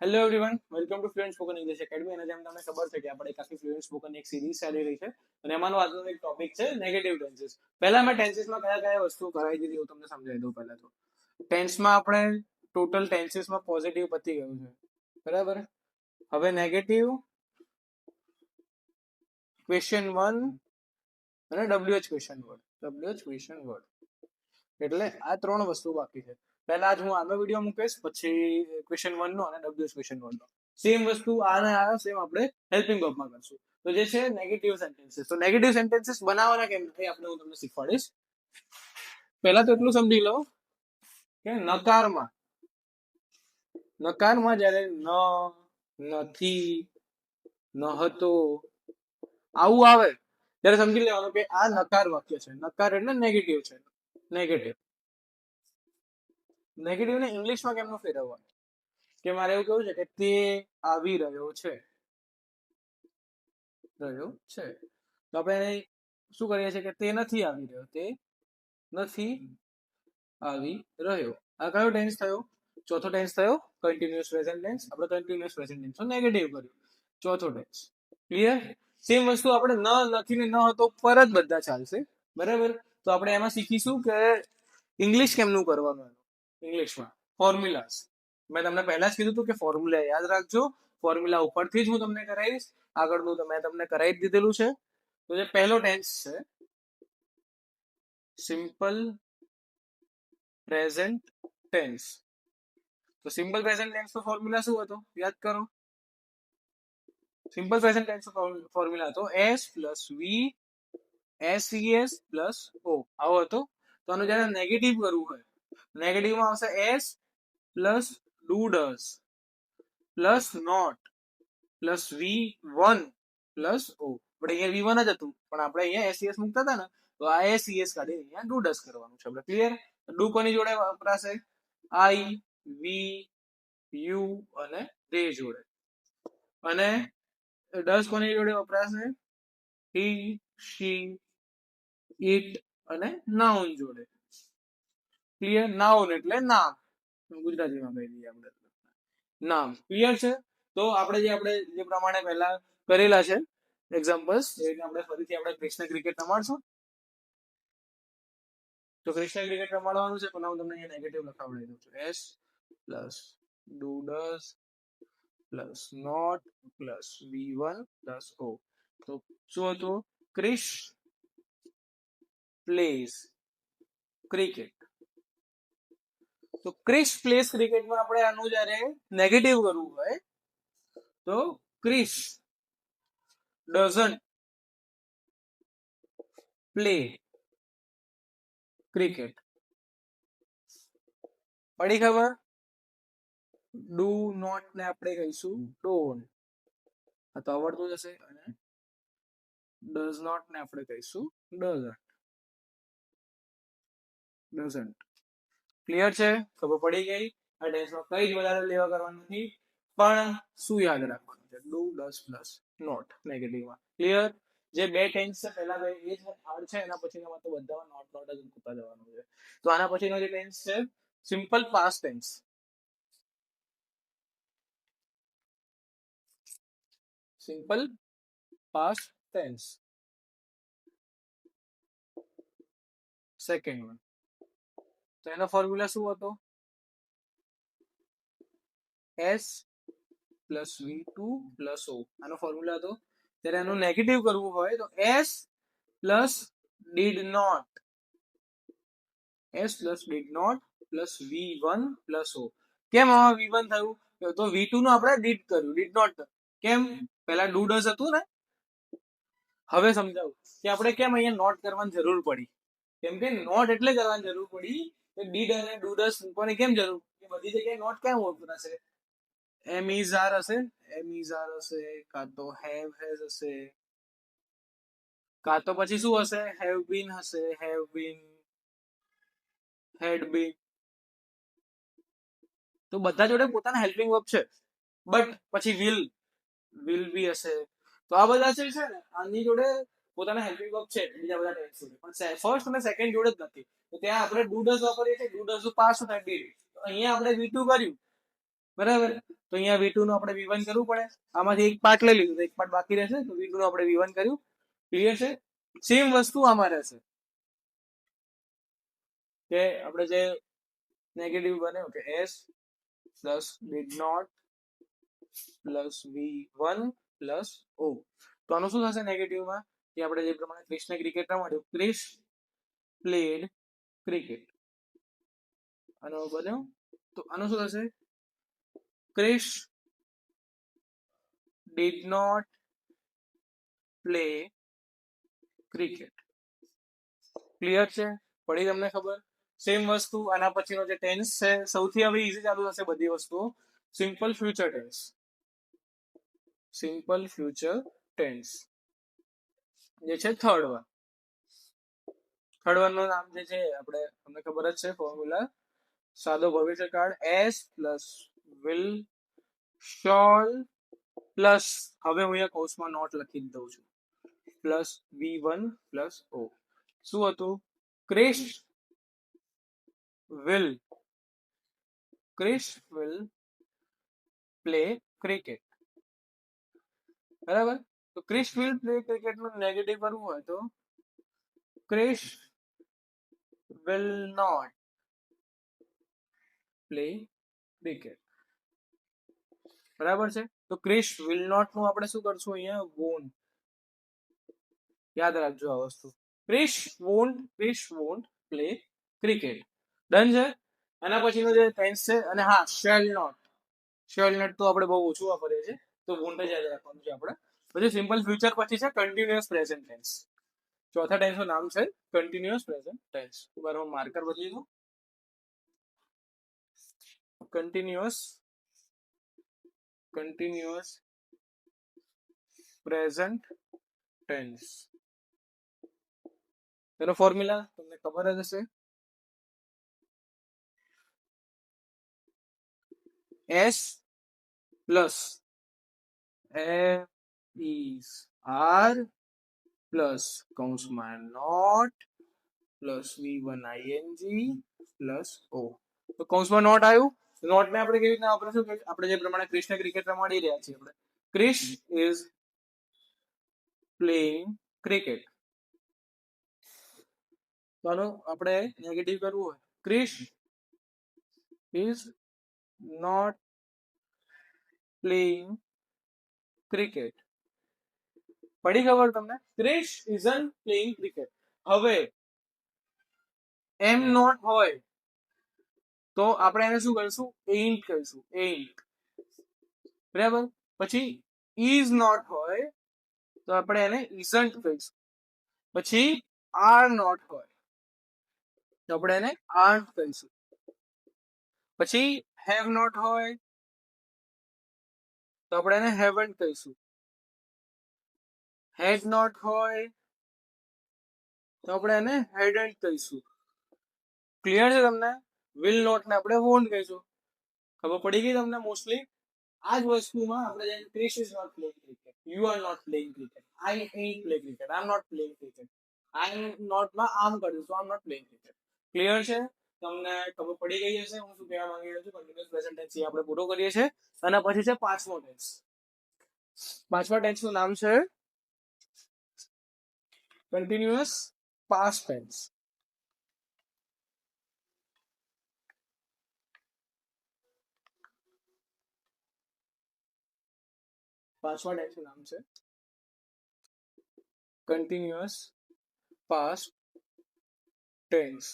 Hello everyone, welcome to fluent spoken English academy. અને જેમ તમને ખબર છે કે આપણે એક આખી ફ્લુએન્ટ સ્પોકન એક સિરીઝ ચાલી રહી છે અને એમાંનો આજનો એક ટોપિક છે નેગેટિવ ટેન્સીસ. પહેલા મેં ટેન્સીસમાં કયા કયા વસ્તુ કરાવી દીધી હું તમને સમજાવી દઉં. પહેલા તો ટેન્સમાં આપણે ટોટલ ટેન્સીસમાં પોઝિટિવ પતી ગયું છે, બરાબર. હવે નેગેટિવ, ક્વેશ્ચન વન અને WH ક્વેશ્ચન વર્ડ એટલે આ ત્રણ વસ્તુ બાકી છે. પહેલા જ હું આનો વિડીયો મૂકીશ, પછી ક્વેશ્ચન વન નો અને WH ક્વેશ્ચન વર્ડ નો. સેમ વસ્તુ આ સેમ આપણે હેલ્પિંગ વર્બમાં કરશું. તો જે છે નેગેટિવ સેન્ટેન્સીસ. તો નેગેટિવ સેન્ટેન્સીસ બનાવવાના કેમ એ આપણે હું તમને શીખવાડીશ. પહેલા તો એટલું સમજી લો કે નકારમાં જ્યારે ન, નથી, ન હતો આવું આવે ત્યારે સમજી લેવાનું કે આ નકાર વાક્ય છે. નકાર એટલે નેગેટિવ છે. નેગેટિવ ને ઇંગ્લિશમાં કેમનું ફેરવવાનું કે મારે એવું કેવું છે કે તે આવી રહ્યો છે. તો આપણે શું કરીએ છીએ કે તે નથી આવી રહ્યો, તે નથી આવી રહ્યો. આ કયો ટેન્સ થયો? ચોથો ટેન્સ થયો કન્ટિન્યુઅસ પ્રેઝન્ટ ટેન્સ. આપણે કન્ટિન્યુઅસ પ્રેઝન્ટ ટેન્સ નેગેટિવ કર્યું, ચોથો ટેન્સ. ક્લિયર? સેમ વસ્તુ આપણે નથી ને ન હતો પર જ બધા ચાલશે, બરાબર. તો આપણે એમાં શીખીશું કે ઇંગ્લિશ કેમનું કરવાનું. ઇંગ્લિશમાં ફોર્મ્યુલાસ મેં તમને પહેલા જ કીધું હતું કે ફોર્મ્યુલા યાદ રાખજો. ફોર્મ્યુલા ઉપરથી જ હું તમને કરાવીશ, આગળનું તો મેં તમને કરાવી જ દીધેલું છે. તો જે પહેલો ટેન્સ છે સિમ્પલ પ્રેઝન્ટ ટેન્સ. તો સિમ્પલ પ્રેઝન્ટ ટેન્સ નો ફોર્મ્યુલા શું હતો યાદ કરો. સિમ્પલ પ્રેઝન્ટ ટેન્સ નો ફોર્મ્યુલા હતો S plus V SES plus O. આવો હતો. તો આનું જ્યારે નેગેટિવ કરવું હોય, નેગેટિવમાં આવશે S plus do does plus not plus V1 plus O. આપણે અહીંયા V1 જ હતું પણ આપણે અહીંયા SES મૂકતા હતા ને, તો આ SES કાઢી અહીંયા ડુ ડઝ કરવાનું છે આપણે. ક્લિયર? ડુ કોની જોડે વપરાશે? I, V, U અને they જોડે. અને ડઝ કોની જોડે વપરાશે? he, she, it અને નાઉન જોડે. ક્લિયર? નાઉન એટલે નામ, ગુજરાતીમાં કહી દઈએ આપણે નામ. ક્લિયર છે? તો આપણે જે પ્રમાણે પહેલા કરેલા છે એક્ઝામ્પલ્સ, એ આપણે ફરીથી આપણે કૃષ્ણ ક્રિકેટ રમાડશું. તો કૃષ્ણ ક્રિકેટ રમાડવાનું છે, પણ હું તમને અહીંયા નેગેટિવ લખાવડાવી દઉં છું. S plus do does plus not plus V1 plus O. તો શું હતું? Krish plays cricket. તો ક્રિશ પ્લેસ ક્રિકેટમાં આપણે આનું જ્યારે નેગેટિવ કરવું હોય તો ક્રિશ ડઝન્ટ પ્લે ક્રિકેટ. પડી ખબર? ડુ નોટ ને આપણે કહીશું ડોન્ટ, આ તો આવડતું જશે. અને ડઝ નોટ ને આપણે કહીશું ડઝન્ટ. ક્લિયર છે? ખબર પડી ગઈ? આ ટેન્સમાં કઈ જ વધારે લેવા કરવાનું નથી, પણ શું યાદ રાખવાનું છે? ડુ ડઝ પ્લસ નોટ નેગેટિવમાં. ક્લિયર? જે બે ટેન્સ છે પહેલા બે એ જ હાર્ડ છે, એના પછીના તો બધામાં નોટ જ મૂકતા જવાનું છે. તો આના પછીનો જે ટેન્સ છે simple past tense. Simple past tense second one. તો એનો ફોર્મ્યુલા શું હતો? S plus V2 plus O. આનો ફોર્મ્યુલા હતો. ત્યારે આનું નેગેટિવ કરવું હોય તો S plus did not plus V1 plus O. કેમ આમાં V1 થયું? તો V2 નું આપણે ડીડ કર્યું, ડીડ નોટ. કેમ? પહેલા ડુ ડઝ હતું ને. હવે સમજાવું કે આપણે કેમ અહીંયા નોટ કરવાની જરૂર પડી. કેમ કે નોટ એટલે કરવાની જરૂર પડી કે ડીડ અને ડુ ડઝ મૂકવાની કેમ જરૂર? કે બધી જગ્યાએ નોટ કેમ વપરાશે? એમ ઇઝ આર હશે, કાં તો હેવ હેઝ હશે, કાં તો પછી શું હશે? હેડ બીન. તો બધા જોડે પોતાના હેલ્પિંગ વર્બ છે, બટ પછી વિલ બી હશે. તો આ બધા છે ને આની જોડે પોતાના હેલ્પિંગ વર્બ છે બીજા બધા ટેન્સ જોડે, પણ ફર્સ્ટ અને સેકન્ડ જોડે જ નથી. તો ત્યાં આપણે ડુ ડઝ વાપરીએ છીએ. ડુ ડઝ નું પાસ્ટ થાય ડીડ. તો અહીંયા આપણે V2 કર્યું, બરાબર. તો અહીંયા V2 નું આપણે V1 કરવું પડે. આમાંથી એક પાર્ટ લઈ લીધું તો એક પાર્ટ બાકી રહેશે, તો V2 નું આપણે V1 કર્યું. ક્લિયર છે? સેમ વસ્તુ આમાં રહેશે કે આપણે જે નેગેટિવ બને કે S plus did not plus V1 plus O. તો આનું શું થશે નેગેટિવમાં કે આપણે જે પ્રમાણે ક્રિશને ક્રિકેટ રમાડ્યું, ક્રિશ પ્લેડ ક્રિકેટ, આનો બન્યો. તો આનું શું થશે? Krish did not play cricket. Clear છે? પડી તમને ખબર? સેમ વસ્તુ આના પછીનો જે ટેન્સ છે સૌથી હવે ઈઝી ચાલુ થશે બધી વસ્તુઓ. Simple future tense. Simple future tense જે છે થર્ડ વન. થર્ડ વન નું નામ જે છે આપણે તમને ખબર જ છે ફોર્મ્યુલા, સાદો ભવિષ્યકાળ S plus will shall plus, હવે હું અહીંયા કૌંસમાં નોટ લખી દઉં છું, પ્લસ V1 પ્લસ O. શું હતું? Krish will play cricket. બરાબર? તો ક્રિશ વિલ પ્લે ક્રિકેટ નું નેગેટિવ કરવું હોય તો Krish will not play cricket. બરાબર છે? તો ક્રિશ વિલ નોટ નું આપણે શું કરશું અહીંયા? વોન્ટ. યાદ રાખજો આ વસ્તુ. Krish won't play cricket. Done છે? આના પછીનો જે ટેન્સ છે, અને હા શેલ નોટ તો આપણે બહુ ઓછું વાપરીએ છીએ, તો વોન્ટ જ યાદ રાખવાનું છે આપણે. પછી સિમ્પલ ફ્યુચર પછી છે કન્ટિન્યુઅસ પ્રેઝન્ટ ટેન્સ. ચોથા ટેન્સ નું નામ છે કન્ટિન્યુઅસ પ્રેઝન્ટ ટેન્સ. બરાબર, માર્કર બદલી દો. Continuous present tense. તેનો ફોર્મ્યુલા તમને ખબર જ હશે. S પ્લસ R પ્લસ કૌંસમાં not plus V1 ING plus O. તો કૌંસમાં નોટ આવ્યું. નોટને આપણે કેવી રીતના વાપરીશું? આપણે જે પ્રમાણે ક્રિશને ક્રિકેટ રમાડી રહ્યા છીએ, આપણે ક્રિશ ઇઝ પ્લેઇંગ ક્રિકેટ. તો આનું આપણે નેગેટિવ કરવું હોય, Krish is not playing cricket. પડી ખબર તમને? Krish isn't playing cricket. હવે એમ નોટ હોય તો આપણે એને શું કરીશું? એઇન્ટ કહીશું. એઇન્ટ. બરાબર? પછી ઇઝ નોટ હોય તો આપણે એને ઇઝન્ટ કહીશું. પછી આર નોટ હોય તો આપણે એને આર્ન્ટ કહીશું. પછી હેવ નોટ હોય તો આપણે એને હેવન્ટ કહીશું. હેડ નોટ હોય તો આપણે એને હેડન્ટ કહીશું. ક્લિયર છે તમને? વિલ નોટ ને આપણે વોન્ટ કહીશું. ખબર પડી ગઈ તમને? મોસ્ટલી આ જ વસ્તુમાં આપણે જેમ Krish is not playing cricket, you are not playing cricket, I ain't play cricket, I am not playing cricket, I am નોટમાં આમ કરીશું, I am not playing cricket. Clear છે? તમને ખબર પડી ગઈ હશે હું શું કહેવા માંગી રહ્યો છું. કન્ટિન્યુઅસ પ્રેઝન્ટ ટેન્સ આપણે પૂરો કરીએ છીએ. અને પછી છે પાંચમો ટેન્સ. પાંચમા ટેન્સ નું નામ છે કન્ટિન્યુઅસ પાસ્ટ ટેન્સ. પાંચમા ટેન્સ નું નામ છે કન્ટિન્યુઅસ પાસ્ટ ટેન્સ.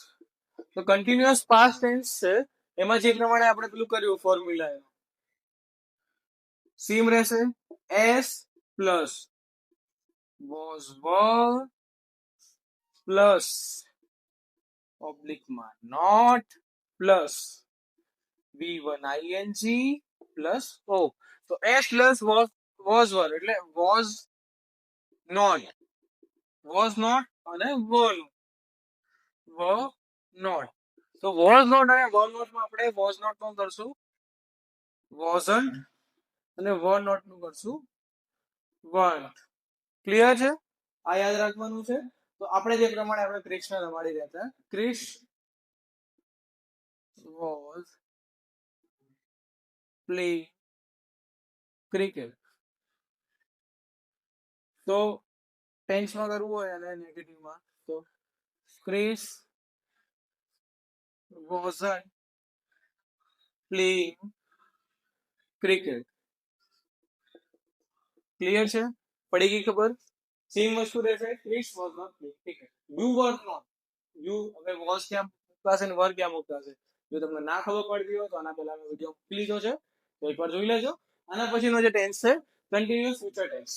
તો કન્ટિન્યુઅસ પાસ્ટ ટેન્સ છે એમાં જે પ્રમાણે આપણે પેલું કર્યું ફોર્મ્યુલા સેમ રહેશે. S plus was were plus ઓબ્લિકમાં not plus V1 ING plus O. તો S પ્લસ વોઝ વર એટલે વોઝ નોટ અને વર નોટ. તો વોઝ નોટ અને વર નોટમાં આપણે વોઝ નોટ નું કરશું વોઝન્ટ અને વર નોટ નું કરશું વન્ટ. ક્લિયર છે? આ યાદ રાખવાનું છે. તો આપણે જે પ્રમાણે આપણે ક્રિશને રમાડી રહ્યા હતા, ક્રિશ વોઝ પ્લેઇંગ ક્રિકેટ. તો ટેન્સમાં કરવું હોય અને નેગેટિવમાં તો Chris wasn't playing cricket. Clear છે? પડી ગઈ ખબર? સેમ વસ્તુ રહેશે. Kris was not playing cricket. You were not. You હવે was ક્યાં મૂકતા છે ને were ક્યાં મૂકતા છે? જો તમને ના ખબર પડતી હોય તો આના પહેલા વિડીયો મૂકી લીધો છે, તો એકવાર જોઈ લેજો. આના પછીનો જે ટેન્સ છે કન્ટિન્યુઅસ ફ્યુચર ટેન્સ.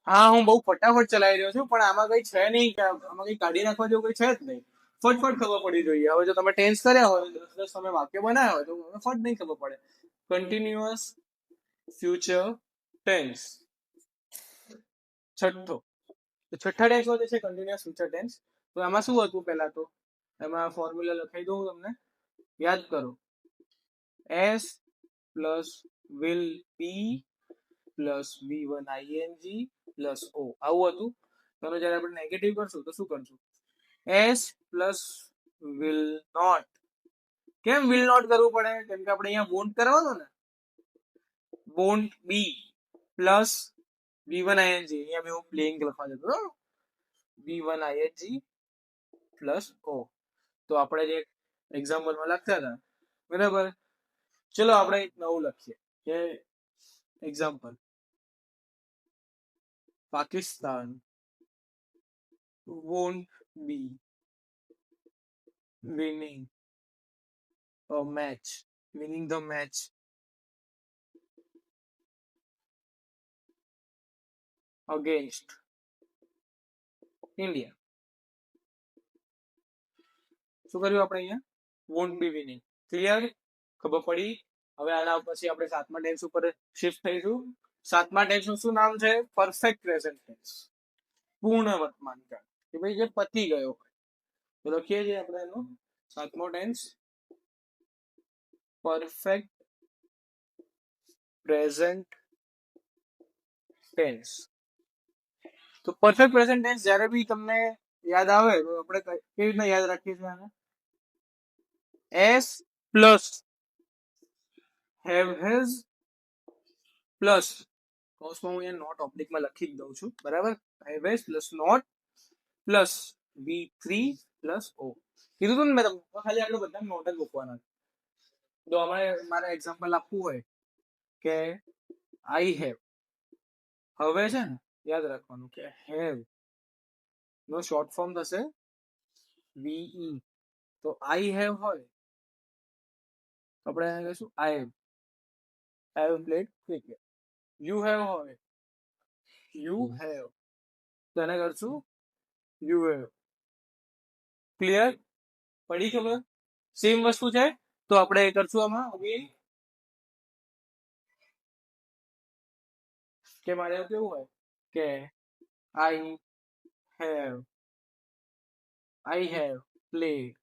હા, હું બહુ ફટાફટ ચલાવી રહ્યો છું, પણ આમાં કઈ છે નહીં, આમાં કઈ કાઢી નાખવા જેવું કઈ છે જ નહીં. ફટફટ ખબર પડી જોઈએ. હવે જો તમે ટેન્સ કર્યા હોય, 10 તમે વાક્ય બનાવ્યા હોય, તો ફટ નહીં ખબર પડે. Continuous future tense. છઠ્ઠો, છઠ્ઠા ટેન્સમાં જે છે કન્ટિન્યુઅસ ફ્યુચર ટેન્સ. તો આમાં શું હતું? પહેલા તો એમાં ફોર્મ્યુલા લખાઈ દઉં તમને, યાદ કરો. S plus will be plus V1 ing plus O, આવું હતું. તો જ્યારે આપણે નેગેટિવ કરશું તો શું કરશું? S plus will not. કેમ વિલ નોટ કરવું પડે? કેમ કે આપણે અહીંયા વોન્ટ કરવાનું ને. વોન્ટ બી પ્લસ V1 ing, અહીંયા મેં હું પ્લેઇંગ લખવા જતો V1 ing પ્લસ O. તો આપણે જે એક્ઝામ્પલમાં લખતા હતા, બરાબર. ચલો આપણે એક નવું લખીએ કે example, Pakistan won't be winning the match against India. શું કર્યું આપણે અહીંયા? won't be winning. ક્લિયર? ખબર પડી? હવે આના પછી આપણે સાતમા ટેન્સ ઉપર શિફ્ટ થઈશું. સાતમા ટેન્સ નું શું નામ છે? પરફેક્ટ પ્રેઝન્ટ ટેન્સ, પૂર્ણ વર્તમાન કાળ, કે ભાઈ જે પતી ગયો હોય. તો લખીએ છીએ આપણે એનો સાતમો ટેન્સ, પરફેક્ટ પ્રેઝન્ટ ટેન્સ. તો પરફેક્ટ પ્રેઝન્ટ ટેન્સ જ્યારે બી તમને યાદ આવે તો આપણે કેવી રીતના યાદ રાખીએ છીએ આને? S plus have has plus, કૌંસમાં હું અહીંયા નોટ ઓબ્લિકમાં લખી જ દઉં છું, બરાબર. Have has plus not plus V3 plus O. કીધું હતું ને મેં તમને, ખાલી આપણે બધા નોટ જ મૂકવાના. તો મારે એક્ઝામ્પલ આપવું હોય કે આઈ હેવ, હવે છે ને યાદ રાખવાનું કે હેવ નો શોર્ટ ફોર્મ થશે VE. તો આઈ હેવ હોય તો આપણે એને કહીશું I have played cricket. You have હોય, યુ હેવ, તો એને કરશું યુ હેવ. ક્લિયર? પડી ખબર? સેમ વસ્તુ છે. તો આપણે કરશું આમાં અગેન કે મારે કેવું હોય કે આઈ હેવ પ્લેડ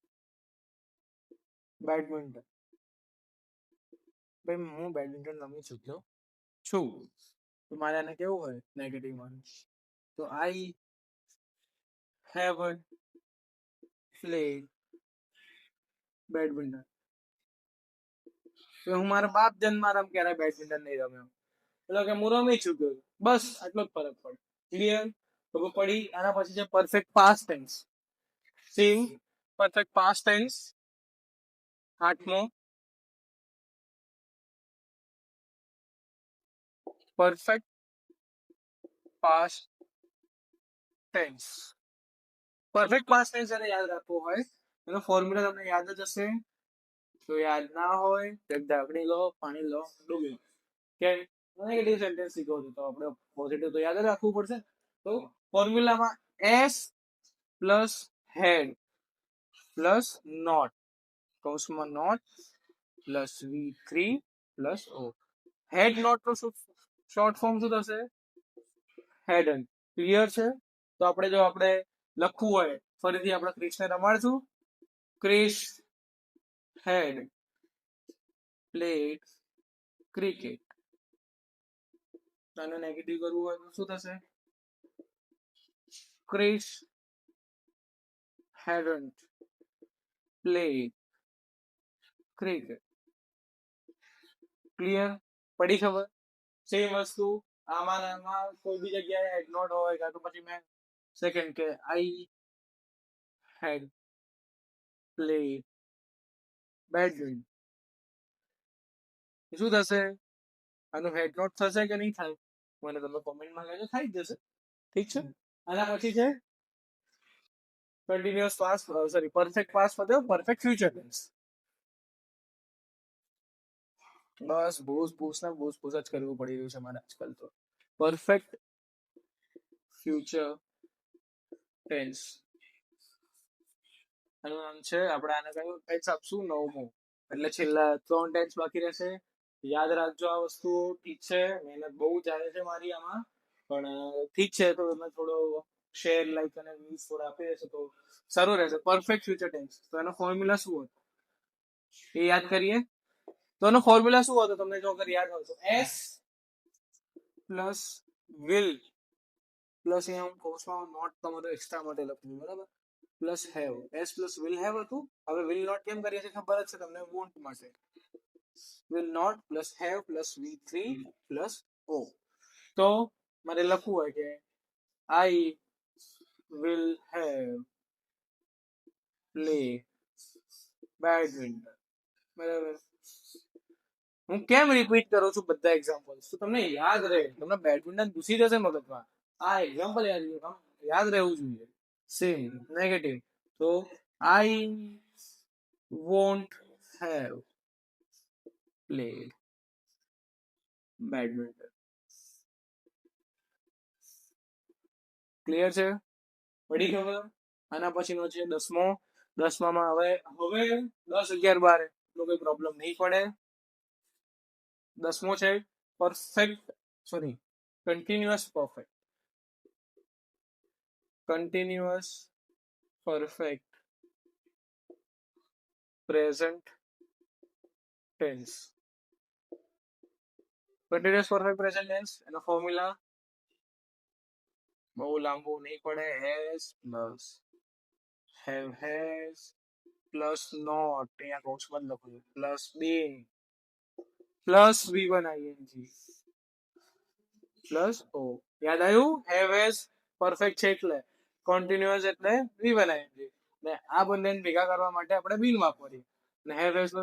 બેડમિન્ટન. ભાઈ હું બેડમિન્ટન રમી ચૂક્યો છું. તો મારે આને કેવું હોય નેગેટિવમાં, તો આઈ હેવન્ટ પ્લેડ બેડમિન્ટન. તો હું મારા બાપ જન્મારામ ક્યારે બેડમિન્ટન નહીં રમ્યો, એટલે કે હું રમી ચૂક્યો. બસ આટલો જ ફરક પડે. ક્લિયર? ખબર પડી? આના પછી છે perfect past tense. Same perfect past tense. આઠમો, perfect past tense. Perfect past tense એને યાદ રાખવો હોય એનો ફોર્મ્યુલા તમને યાદ જ હશે. તો યાદ ના હોય તો ઢાંકણી લો, પાણી લો, ડૂબી. કે નેગેટિવ સેન્ટેન્સ શીખો છો તો આપણે પોઝિટિવ તો યાદ જ રાખવું પડશે. તો ફોર્મ્યુલામાં S plus had plus not, કૌંસમાં not plus V3 plus O. Had not નો શોર્ટ ફોર્મ શું થશે? હેડન. ક્લિયર છે? તો આપણે લખવું હોય, ફરીથી આપણે ક્રિશને રમાડશું. Krish had played cricket. આને નેગેટિવ કરવું હોય તો શું થશે? Krish hadn't played cricket. Clear? પડી ખબર? સેમ વસ્તુ આમાં ને આમાં કોઈ બી જગ્યાએ હેડ નોટ હોય કાં તો પછી મેં સેકન્ડ કે આઈ હેડ પ્લે બેડમિન્ટન, શું થશે? આનું હેડ નોટ થશે કે નહીં થાય? મને તમે કોમેન્ટમાં કહેજો, થઈ જ જશે. ઠીક છે. આના પછી છે continuous past, sorry perfect past પત્યો, પરફેક્ટ ફ્યુચર ટેન્સ. બસ ભૂસ જ કરવું પડી રહ્યું છે મારે આજકાલ તો. પરફેક્ટ ફ્યુચર ટેન્સ આનું નામ છે, આપણે આને કયું ટેન્સ આપશું? 9મો. એટલે છેલ્લા 3 ટેન્સ બાકી રહેશે. યાદ રાખજો આ વસ્તુ. ઠીક છે, મહેનત બહુ ચાલે છે મારી આમાં, પણ ઠીક છે. તો તમે થોડો શેર, લાઈક અને વ્યૂઝ થોડા આપી દેશો તો સારું રહેશે. પરફેક્ટ ફ્યુચર ટેન્સ, તો એનો ફોર્મ્યુલા શું હતો એ યાદ કરીએ. તો એનો ફોર્મ્યુલા શું હતો તમને જો અગર યાદ હોય તો એસ પ્લસ વિલ પ્લસ અહીંયા હું કોર્સમાં નોટ તમારો એક્સ્ટ્રા માટે લખ્યું, બરાબર? Plus have, S plus will have હતું. હવે વિલ નોટ કેમ કરીએ છીએ ખબર જ છે તમને, વોન્ટ માટે. Will not plus have plus V3 plus O. તો મારે લખવું હોય કે I will have play badminton, બરાબર? હું કેમ રિપીટ કરું છું બધા એક્ઝામ્પલ્સ? તો તમને યાદ રહે, તમને બેડમિન્ટન ઘૂસી જશે મગજમાં. આ એક્ઝામ્પલ યાદ રહેવું જોઈએ. સેમ નેગેટિવ, તો I want have played badminton. Clear છે? પડી ખબર? આના પછીનો છે 10મો. 10માં હવે 10, 11, 12 એટલો કોઈ પ્રોબ્લેમ નહીં પડે. 10મો છે perfect, sorry continuous perfect, continuous perfect present tense. Continuous perfect present tense એનો ફોર્મ્યુલા બહુ લાંબુ નહીં પડે. Has plus have has plus not, અહીંયા કૌંસમાં જ લખું છું, plus been plus V1 ING plus O. યાદ આવ્યું? હેવ હેઝ પરફેક્ટ છે એટલે, કન્ટિન્યુઅસ એટલે V1 ING. ને આ બંનેને ભેગા કરવા માટે આપણે બીન વાપરીએ, ને હેવ હેઝ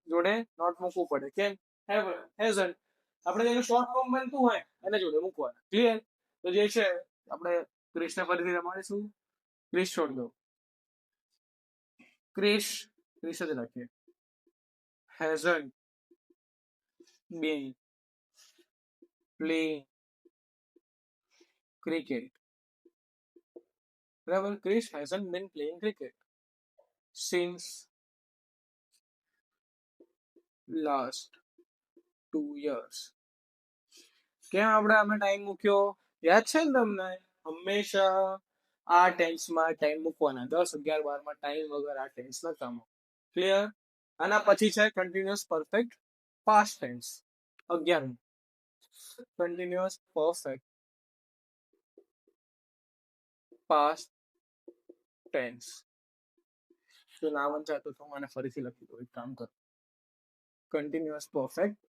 જોડે નોટ મૂકવું પડે. કેમ? હેવ હેઝન્ટ આપણે જેનું શોર્ટ ફોર્મ બનતું હોય એને જોડે મૂકવાના. ક્લિયર? તો જે છે આપણે ક્રિશને ફરીથી રમાડીશું. ક્રિશ છોડ દો, ક્રિશ જ રાખીએ. હેઝન્ટ બીન પ્લેઇંગ ક્રિકેટ, બરાબર? Krish hasn't been playing cricket since last 2 years. કેમ આપણે આમાં ટાઈમ મૂક્યો? યાદ છે ને તમને? હંમેશા આ ટેન્સમાં ટાઈમ મૂકવાના. 10, 11, 12માં ટાઈમ વગર આ ટેન્સ લખવાનો. ક્લિયર? આના પછી છે continuous perfect past tense. 11 continuous perfect past tense. જો ના વંચાતું તો મને ફરીથી લખી દો. એક કામ કરો, કન્ટિન્યુઅસ પરફેક્ટ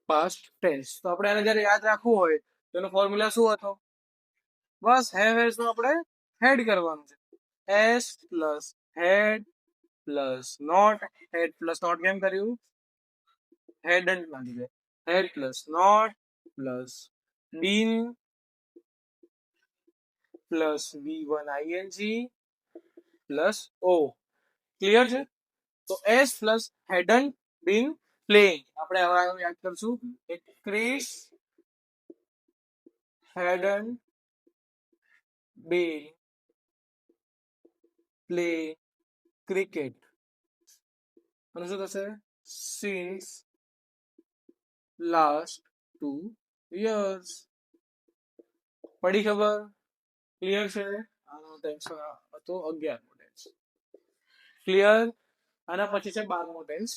પાસ્ટ ટેન્સ. તો આપણે આને જ્યારે યાદ રાખવું હોય તો એનો ફોર્મ્યુલા શું હતો? બસ હેવ હેઝ નો આપણે હેડ કરવાનું છે. S plus had plus not. Had plus not કેમ કર્યું? હેડન્ટ ના લીધે. Had plus not plus been plus V1 ING plus O. Clear છે? તો S plus hadn't been playing. આપણે હવે યાદ કરશું કે Krish hadn't been play cricket. અને શું થશે? since last 2 years. પડી ખબર? ક્લિયર છે? આનો ટેન્સ હતો 11મો ટેન્સ. ક્લિયર? આના પછી છે 12મો ટેન્સ.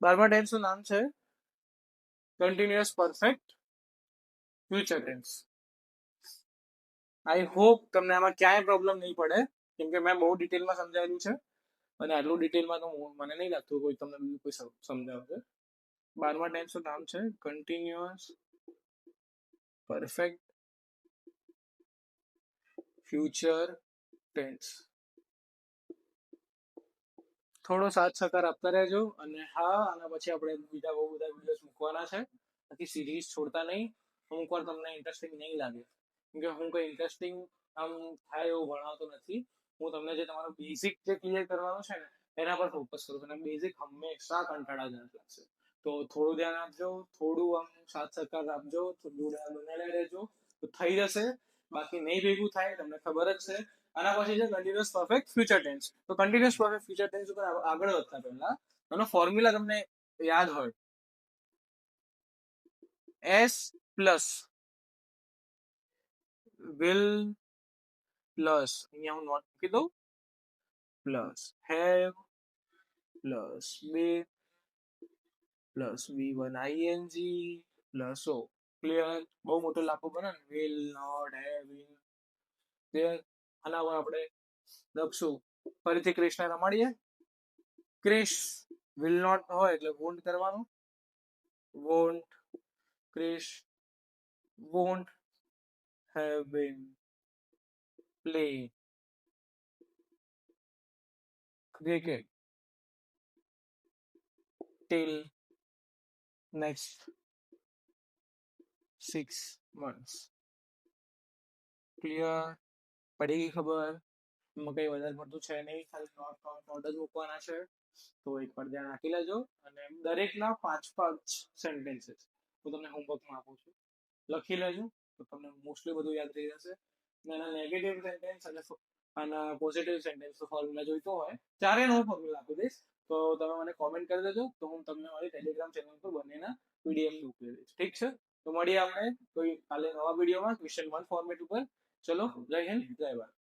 12મા ટેન્સનું નામ છે continuous perfect future tense. I hope તમને આમાં ક્યાંય પ્રોબ્લેમ નહીં પડે. કેમ કે મેં બહુ ડિટેલમાં સમજાવેલું છે અને આટલું ડિટેલમાં તો મને નહીં લાગતું કોઈ તમને બીજું કોઈ સમજાવશે. 12મા ટેન્સનું નામ છે કન્ટિન્યુઅસ પરફેક્ટ ફ્યુચર ટેન્સ. થોડો સાથ સહકાર આપતા રહેજો. અને હા, આના પછી આપણે બીજા બહુ બધા વિડીયોઝ મૂકવાના છે, બાકી સિરીઝ છોડતા નહીં. અમુક વાર તમને ઇન્ટરેસ્ટિંગ નહીં લાગે, કેમ કે હું કંઈ ઇન્ટરેસ્ટિંગ આમ થાય એવું ભણાવતો નથી. હું તમને જે તમારું બેઝિક જે ક્લિયર કરવાનું છે ને એના પર ફોકસ કરું છું. અને બેઝિક હંમેશા કંટાળાજનક લાગશે, તો થોડું ધ્યાન આપજો, થોડું આમ સાથ સહકાર આપજો, થોડું બનાવી રહેજો તો થઈ જશે. બાકી નહીં ભેગું થાય, તમને ખબર જ છે. આના પછી છે કન્ટિન્યુઅસ પરફેક્ટ ફ્યુચર ટેન્સ. તો કન્ટિન્યુઅસ પરફેક્ટ ફ્યુચર ટેન્સ ઉપર આગળ વધતા પહેલા એનો ફોર્મ્યુલા તમને યાદ હોય, એસ પ્લસ વિલ પ્લસ, અહીંયા હું નોટ મૂકી દઉં, plus have plus been plus V1 ING plus O. Clear? બહુ મોટો લાભો બને ને, will not have will. Clear? આના પર આપણે લખશું. ફરીથી ક્રિશને રમાડીએ. ક્રિશ વિલ નોટ હોય એટલે વોન્ટ કરવાનું, won't. Krish won't have been play cricket till next 6 months. Clear? પડી ગઈ ખબર? એમાં કંઈ વધારે પડતું છે નહીં, ખાલી નોટ જ મૂકવાના છે. તો એકવાર ધ્યાન રાખી લેજો. અને દરેકના 5 સેન્ટેન્સીસ હું તમને હોમવર્કમાં આપું છું, લખી લેજો તો તમને મોસ્ટલી બધું યાદ રહી જશે. અને એના નેગેટિવ સેન્ટેન્સ અને પોઝિટિવ સેન્ટેન્સ ફોર્મ્યુલા જોઈતો હોય ચારેયનો હું ફોર્મ્યુલા આપી દઈશ. તો તમે મને કોમેન્ટ કરી દેજો, તો હું તમને મારી ટેલિગ્રામ ચેનલ પર બંનેના PDF મોકલી દઈશ. ઠીક છે? તો મળીએ આપણે કોઈ કાલે નવા વિડીયોમાં ક્વેશ્ચન 1 ફોર્મેટ ઉપર. ચલો, જય હિન્દ, જય ભારત.